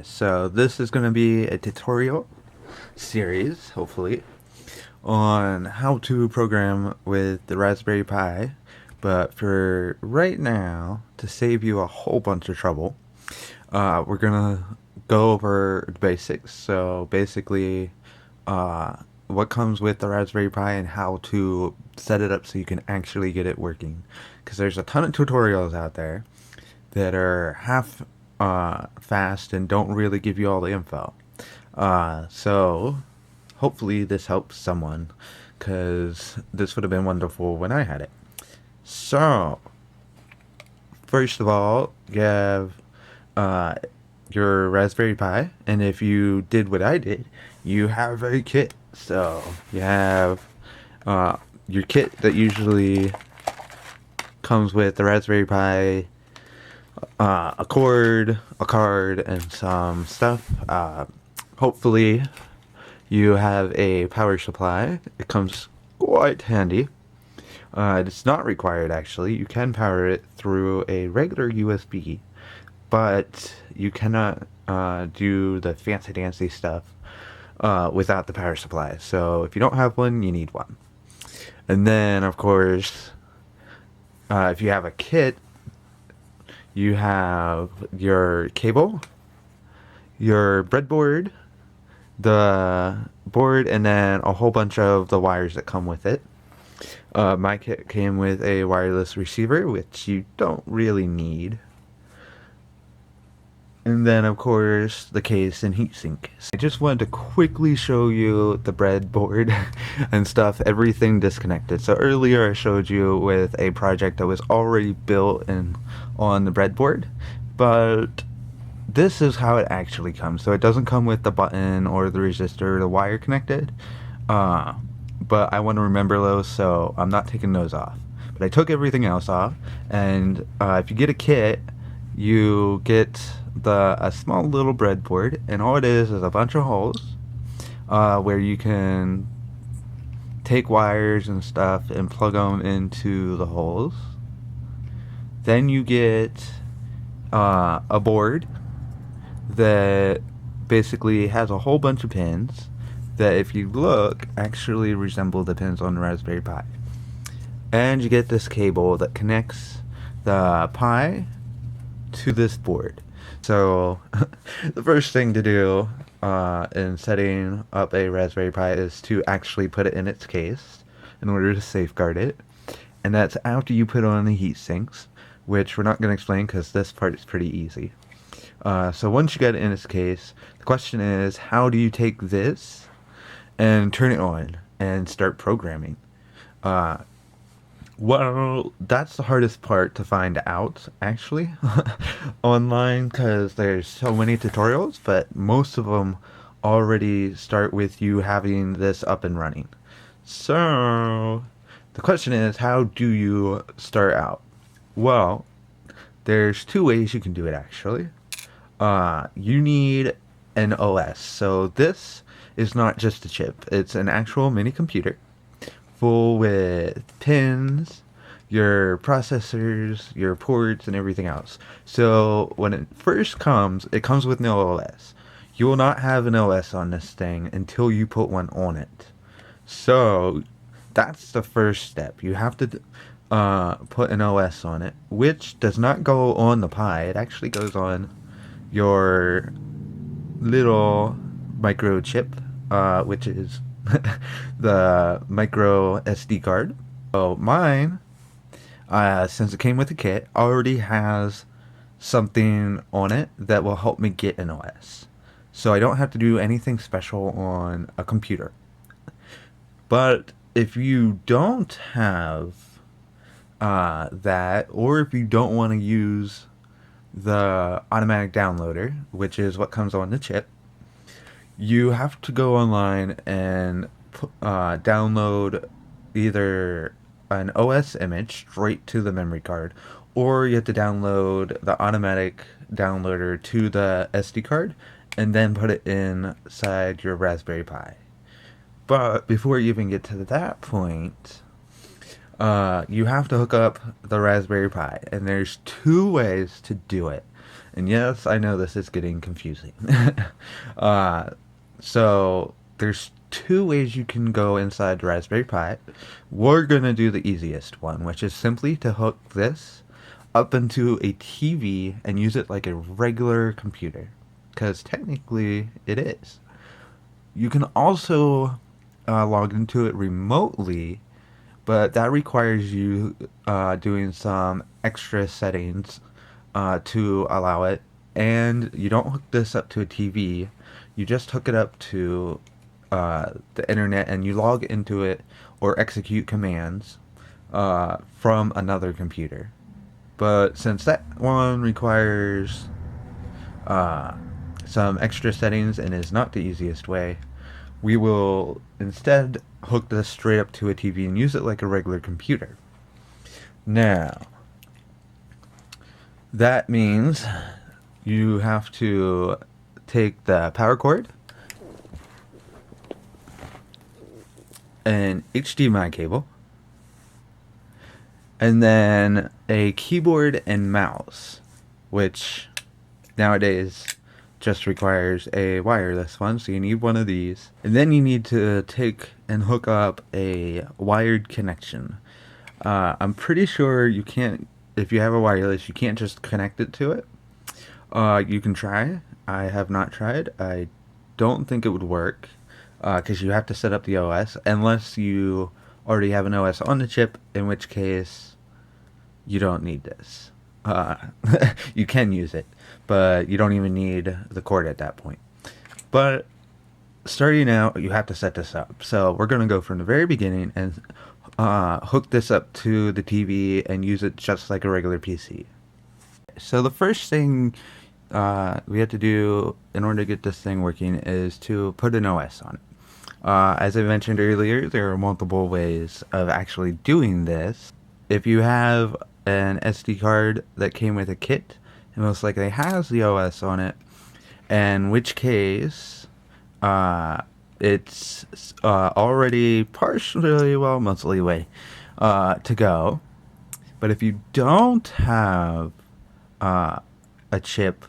So this is going to be a tutorial series, hopefully, on how to program with the Raspberry Pi. But for right now, to save you a whole bunch of trouble, we're going to go over the basics. So basically, what comes with the Raspberry Pi and how to set it up so you can actually get it working. Because there's a ton of tutorials out there that are half fast and don't really give you all the info. So hopefully this helps someone, because this would have been wonderful when I had it. So first of all, you have your Raspberry Pi, and if you did what I did, you have a kit. So you have your kit that usually comes with the Raspberry Pi, a cord, a card, and some stuff. Hopefully you have a power supply. It comes quite handy. It's not required, actually. You can power it through a regular USB, but you cannot do the fancy dancy stuff without the power supply. So if you don't have one, you need one. And then, of course, if you have a kit, you have your cable, your breadboard, the board, and then a whole bunch of the wires that come with it. My kit came with a wireless receiver, which you don't really need. And then, of course, the case and heatsink. I just wanted to quickly show you the breadboard and stuff, everything disconnected. So earlier I showed you with a project that was already built on the breadboard, but this is how it actually comes. So it doesn't come with the button or the resistor or the wire connected, but I want to remember those, so I'm not taking those off. But I took everything else off, and if you get a kit, you get a small little breadboard, and all it is a bunch of holes where you can take wires and stuff and plug them into the holes. Then you get a board that basically has a whole bunch of pins that, if you look, actually resemble the pins on the Raspberry Pi. And you get this cable that connects the Pi to this board. So the first thing to do in setting up a Raspberry Pi is to actually put it in its case in order to safeguard it. And that's after you put on the heat sinks, which we're not going to explain because this part is pretty easy. So once you get it in its case, the question is, how do you take this and turn it on and start programming? Well, that's the hardest part to find out, actually, online, because there's so many tutorials, but most of them already start with you having this up and running. So the question is, how do you start out? Well, there's two ways you can do it, actually. You need an OS. So this is not just a chip, it's an actual mini computer full with pins, your processors, your ports, and everything else. So when it first comes, it comes with no OS. You will not have an OS on this thing until you put one on it. So that's the first step. You have to put an OS on it, which does not go on the Pi. It actually goes on your little microchip, which is the micro SD card. So mine, since it came with the kit, already has something on it that will help me get an OS. So I don't have to do anything special on a computer. But if you don't have that, or if you don't want to use the automatic downloader, which is what comes on the chip, you have to go online and download either an OS image straight to the memory card, or you have to download the automatic downloader to the SD card and then put it inside your Raspberry Pi. But before you even get to that point, you have to hook up the Raspberry Pi, and there's two ways to do it. And yes, I know this is getting confusing. uh, so there's two ways you can go inside the Raspberry Pi. We're gonna do the easiest one, which is simply to hook this up into a TV and use it like a regular computer, because technically it is. You can also log into it remotely, but that requires you doing some extra settings to allow it. And you don't hook this up to a TV, you just hook it up to the internet and you log into it or execute commands from another computer. But since that one requires uh, some extra settings and is not the easiest way, we will instead hook this straight up to a TV and use it like a regular computer. Now, that means you have to take the power cord, an HDMI cable, and then a keyboard and mouse, which nowadays just requires a wireless one, so you need one of these. And then you need to take and hook up a wired connection. I'm pretty sure you can't, if you have a wireless, you can't just connect it to it. You can try. I have not tried. I don't think it would work because you have to set up the OS unless you already have an OS on the chip, in which case you don't need this. Uh, you can use it, but you don't even need the cord at that point. But starting out, you have to set this up. So we're going to go from the very beginning and hook this up to the TV and use it just like a regular PC. So the first thing we have to do in order to get this thing working is to put an OS on it. As I mentioned earlier, there are multiple ways of actually doing this. If you have an SD card that came with a kit, it most likely has the OS on it, in which case it's already partially, well, mostly way to go. But if you don't have a chip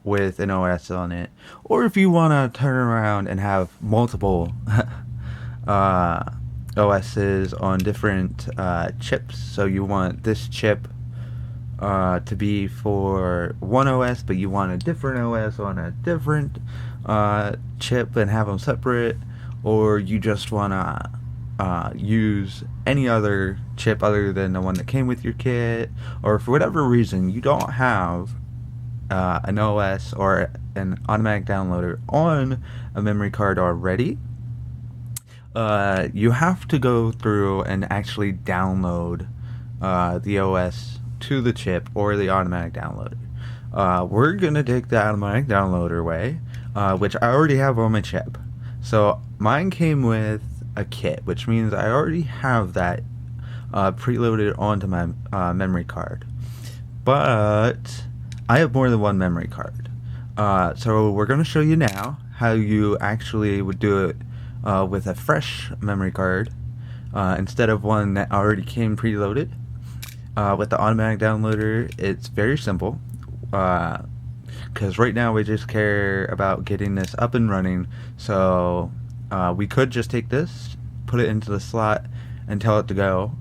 with an OS on it, or if you want to turn around and have multiple uh, OSs on different chips, so you want this chip to be for one OS, but you want a different OS on a different chip and have them separate, or you just want to use any other chip other than the one that came with your kit, or for whatever reason you don't have an OS or an automatic downloader on a memory card already, you have to go through and actually download the OS to the chip or the automatic downloader. We're gonna take the automatic downloader way, which I already have on my chip. So mine came with a kit, which means I already have that preloaded onto my memory card. But I have more than one memory card. So we're going to show you now how you actually would do it with a fresh memory card instead of one that already came preloaded. With the automatic downloader, it's very simple because right now we just care about getting this up and running. So we could just take this, put it into the slot, and tell it to go.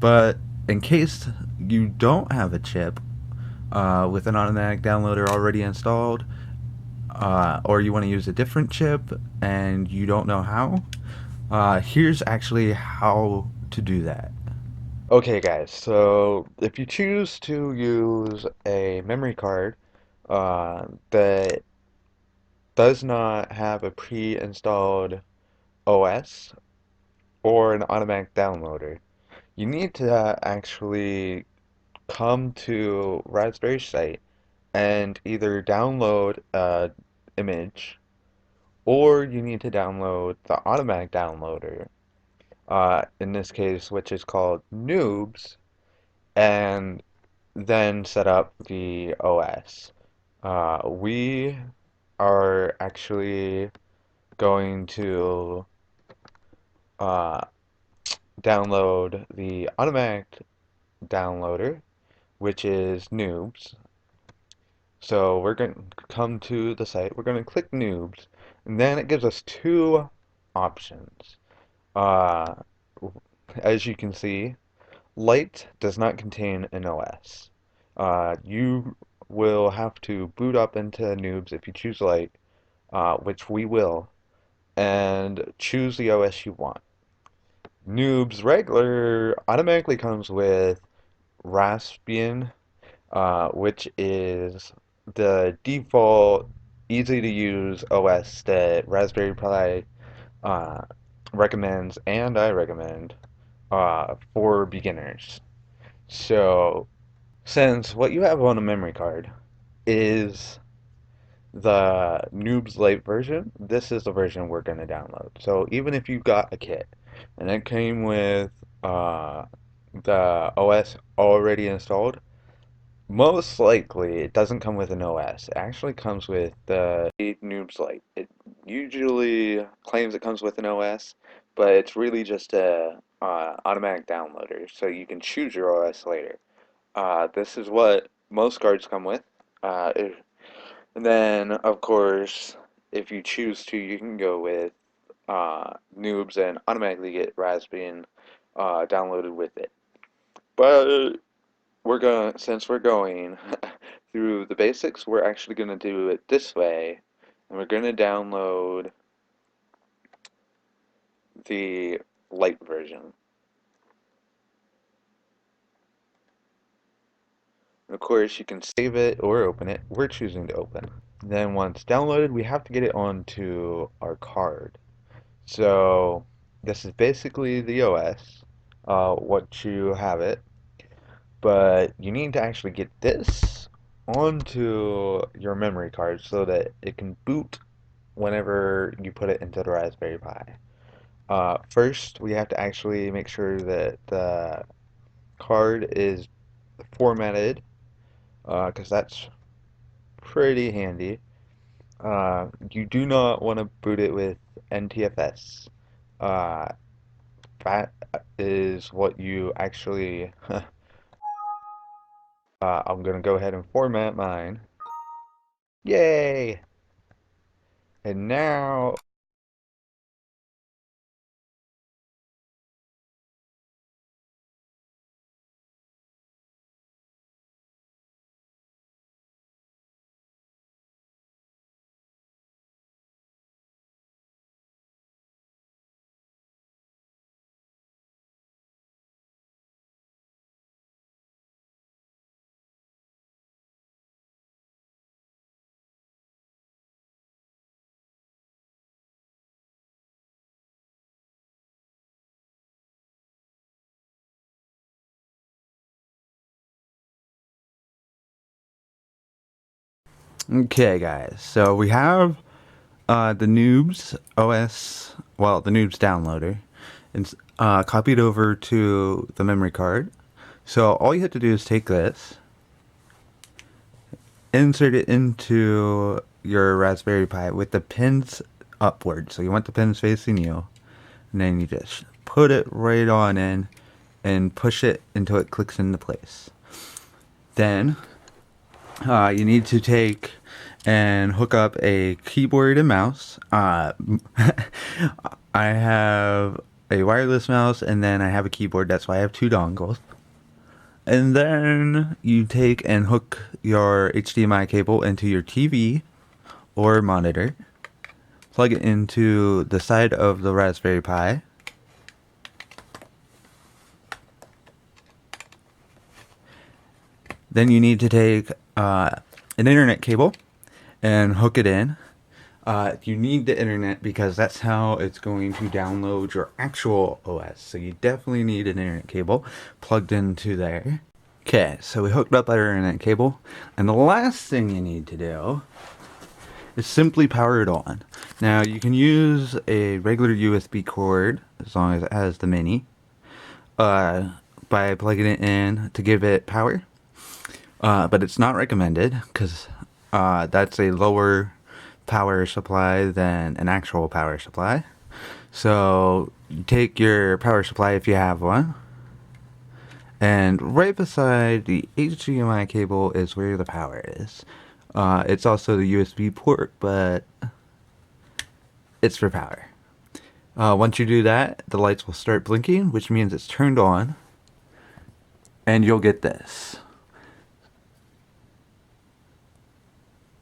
But in case you don't have a chip with an automatic downloader already installed, or you want to use a different chip and you don't know how, here's actually how to do that. Okay guys, so if you choose to use a memory card that does not have a pre-installed OS or an automatic downloader, you need to actually come to Raspberry site and either download a image or you need to download the automatic downloader, in this case, which is called noobs, and then set up the OS. We are actually going to uh, download the automatic downloader, which is noobs. So we're going to come to the site. We're going to click noobs, and then it gives us two options. Uh, as you can see, Lite does not contain an OS. You will have to boot up into noobs if you choose Lite, which we will, and choose the OS you want. Noobs regular automatically comes with Raspbian, which is the default easy to use OS that Raspberry Pi uh, recommends and I recommend for beginners. So, since what you have on a memory card is the Noobs Lite version, this is the version we're going to download. So even if you got a kit and it came with uh, the OS already installed, most likely it doesn't come with an OS. It actually comes with the Noobs Lite. It usually claims it comes with an OS, but it's really just a automatic downloader, so you can choose your OS later. This is what most cards come with. And then, of course, if you choose to, you can go with Noobs and automatically get Raspbian downloaded with it. But since we're going through the basics, we're actually going to do it this way, and we're going to download the light version. And of course, you can save it or open it. We're choosing to open. Then once downloaded, we have to get it onto our card. So this is basically the OS, what you have it, but you need to actually get this onto your memory card so that it can boot whenever you put it into the Raspberry Pi. First, we have to actually make sure that the card is formatted, because that's pretty handy. You do not want to boot it with NTFS. Uh, that is what you actually. I'm gonna go ahead and format mine. Yay! And now, okay, guys. So we have the Noobs OS, well, the Noobs downloader, and copied over to the memory card. So all you have to do is take this, insert it into your Raspberry Pi with the pins upward. So you want the pins facing you, and then you just put it right on in and push it until it clicks into place. Then you need to take and hook up a keyboard and mouse. I have a wireless mouse and then I have a keyboard. That's why I have two dongles. And then you take and hook your HDMI cable into your TV or monitor. Plug it into the side of the Raspberry Pi. Then you need to take an internet cable and hook it in. You need the internet because that's how it's going to download your actual OS. So you definitely need an internet cable plugged into there. Okay, so we hooked up our internet cable. And the last thing you need to do is simply power it on. Now you can use a regular USB cord as long as it has the mini by plugging it in to give it power. But it's not recommended because that's a lower power supply than an actual power supply. So you take your power supply if you have one, and right beside the HDMI cable is where the power is. It's also the USB port, but it's for power. Once you do that, the lights will start blinking, which means it's turned on, and you'll get this.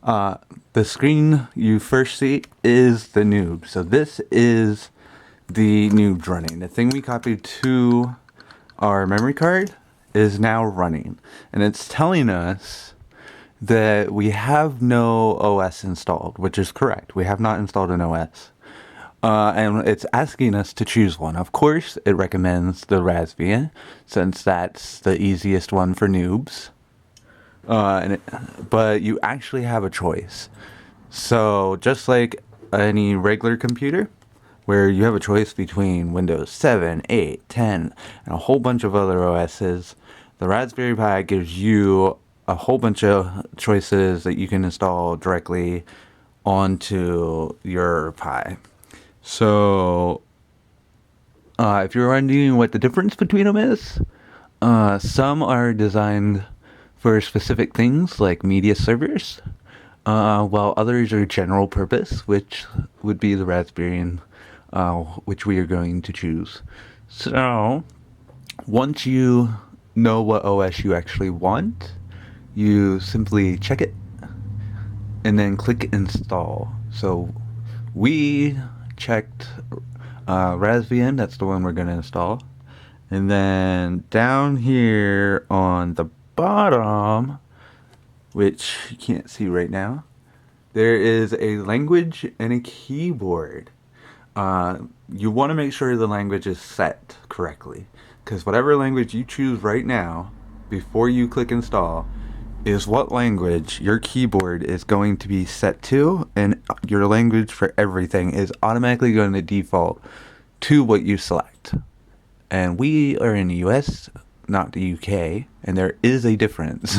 The screen you first see is the noob. So this is the noobs running. The thing we copied to our memory card is now running, and it's telling us that we have no OS installed, which is correct. We have not installed an OS. And it's asking us to choose one. Of course, it recommends the Raspbian, since that's the easiest one for noobs. But you actually have a choice. So just like any regular computer, where you have a choice between Windows 7, 8, 10, and a whole bunch of other OSs, the Raspberry Pi gives you a whole bunch of choices that you can install directly onto your Pi. So, if you're wondering what the difference between them is, some are designed for specific things like media servers, while others are general purpose, which would be the Raspberry, which we are going to choose. So, once you know what OS you actually want, you simply check it and then click install. So we checked Raspbian, that's the one we're going to install. And then down here on the bottom, which you can't see right now, there is a language and a keyboard. You want to make sure the language is set correctly, because whatever language you choose right now, before you click install, is what language your keyboard is going to be set to, and your language for everything is automatically going to default to what you select. And we are in the US, not the UK, and there is a difference.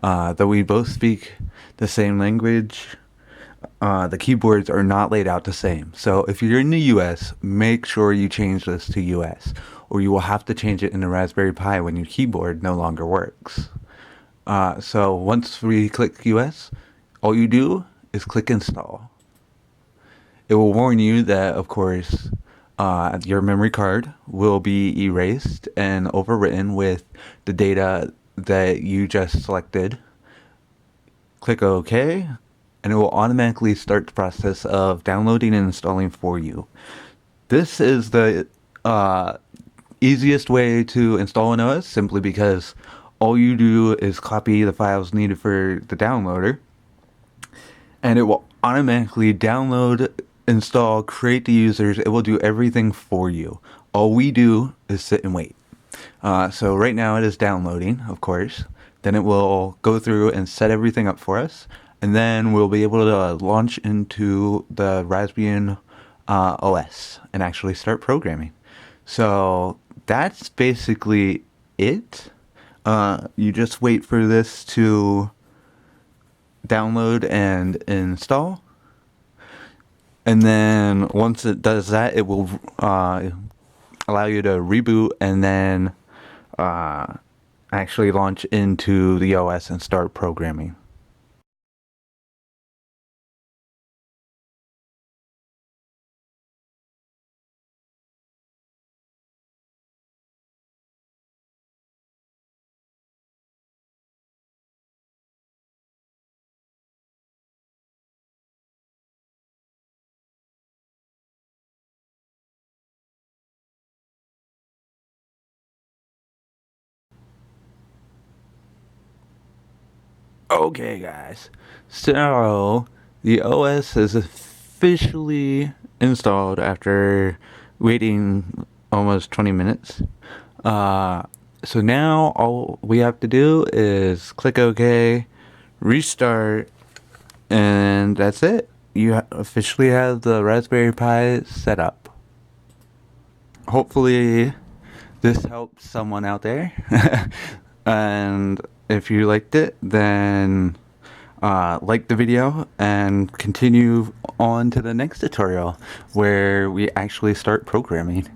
Though we both speak the same language, the keyboards are not laid out the same. So if you're in the US, make sure you change this to US, or you will have to change it in the Raspberry Pi when your keyboard no longer works. So once we click US, all you do is click install. It will warn you that, of course, your memory card will be erased and overwritten with the data that you just selected. Click OK, and it will automatically start the process of downloading and installing for you. This is the easiest way to install an OS, simply because all you do is copy the files needed for the downloader, and it will automatically download, install, create the users. It will do everything for you. All we do is sit and wait. So right now it is downloading, of course. Then it will go through and set everything up for us, and then we'll be able to launch into the Raspbian OS and actually start programming. So that's basically it. You just wait for this to download and install, and then once it does that, it will allow you to reboot and then actually launch into the OS and start programming. Okay, guys, so the OS is officially installed after waiting almost 20 minutes. So now all we have to do is click OK, restart, and that's it. You officially have the Raspberry Pi set up. Hopefully this helps someone out there. And if you liked it, then like the video and continue on to the next tutorial where we actually start programming.